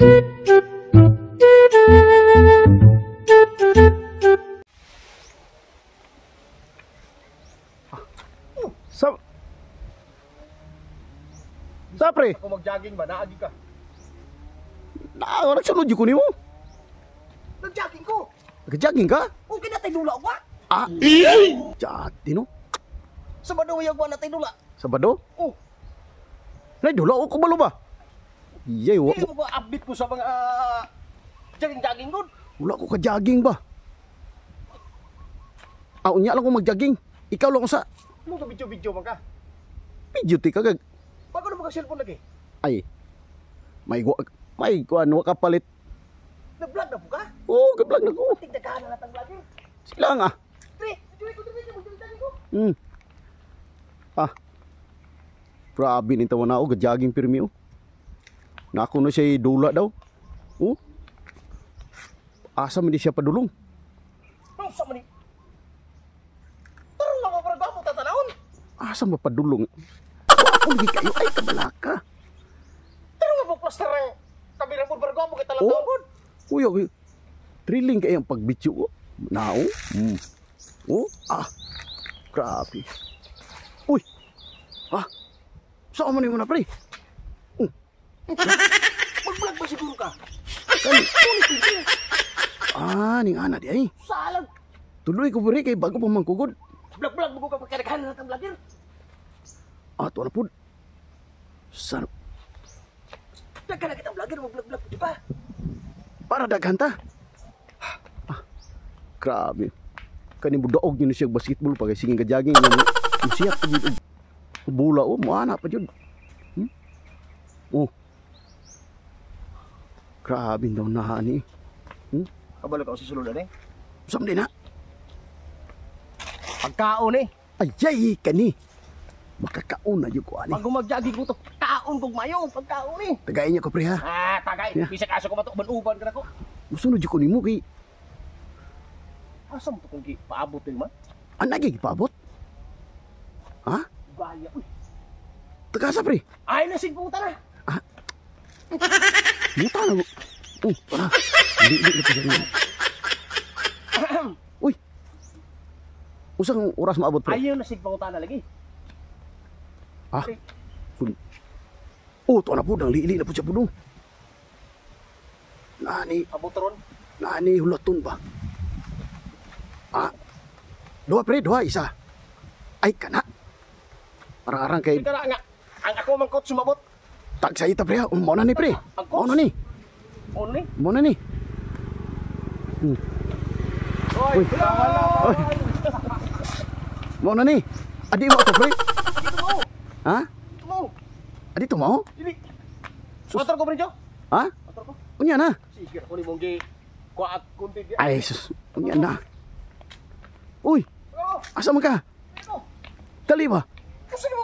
Sa pre? Ako mag-jogging ba? Naagi ka. Nagsunod yun ko ni mo. Nag-jogging ko. Nag-jogging ka? Okay na tayo dula ba? Ah, jati no? Sabado yung ba na tayo dula? Sabado? Oh. Dula ko balo ba? Iyay, Hindi mo ba update ko sa mga jogging ko? wala ko ka-jogging ba? Unya lang ko mag-jogging. Ikaw lang ko sa Ano ka video-video man ka? video ti kagag. Bago na mag-cellphone lagi. Ay, may ano kapalit. Nag-vlog na po ka? Oo, gablag na ko. Tigdagahan na natang vlogger. Sila nga. Pre, enjoy ko din mag-jogging ko. Grabe ni tawa na ako, ga-jogging pirmi oh. Nako na siya dula daw. Oh. Asa man di siya padulong. Ano sa mani? Tarong lang mo para ba mo tatanawon? Asa mapadulong? Ako lagi kayo ay kabalaka. Tarong nga mo plaster ang kabirang mo para mo kita lang taon po. Uy, okay. Thrilling kayo ang pagbityo ko. Nao. Oh, grabe. Uy. Saan man yung na pre? Mag-vlog ba siguro ka? Kani. Ning ana di ay. Salag. Tuloy ko beri kay bago pa mangkugod. Vlog-vlog mo ka pagkadaghan na natang vlogger. Tuwa na po. Sarap. Daghan na kitang vlogger, mag-vlog-vlog, di ba? Para daghan ta. Grabe. Kani budaog yun siya basketball pa kay sige ka-jogging yung siyak pa dito. Bula mo ana pa jud. Grabe daw na ani. Kabalo ka sa sulod ani. Sam din na. Pagkaon eh. Ayay kani. Makakaon na jud ko ani. Pag mag-jogging ko to, kaon kog mayo, pagkaon eh. Tagayin niya ko pre ha. Tagay. Yeah. Bisa kaso ko mato ban-uban ka nako. Musunod jud ko nimo kay Asam to kung paabot din man? anagi paabot. Ha? Gaya uy. Tagasa pre. Ay nasig puta na. Muta na. Para. Di na pagyan. Uy. Usang oras maabot pre? Ayaw nasig puta na lagi. To na po dang liili na po siya po dong. Abotron. Nani hulaton ba? Dua pre, dua isa. Ay kana. Arang-arang kay Ika na nga. Ang ako mangkot sumabot. tag sa ita pre. Mo na ni pre. Mo na ni. Only. Mo na ni. Oy. Oy. Mo na ni. Adi mo to pre. Dito mo. Ha? Dito mo. Adi to mo? Dili. Motor ko brinjo. Ha? Motor ko. Unya na. Sige, ako ni monggi. Kuat kunti dia. Ay sus. Unya na. Uy, Oh, asa man ka? ito. Dali ba? Kasi mo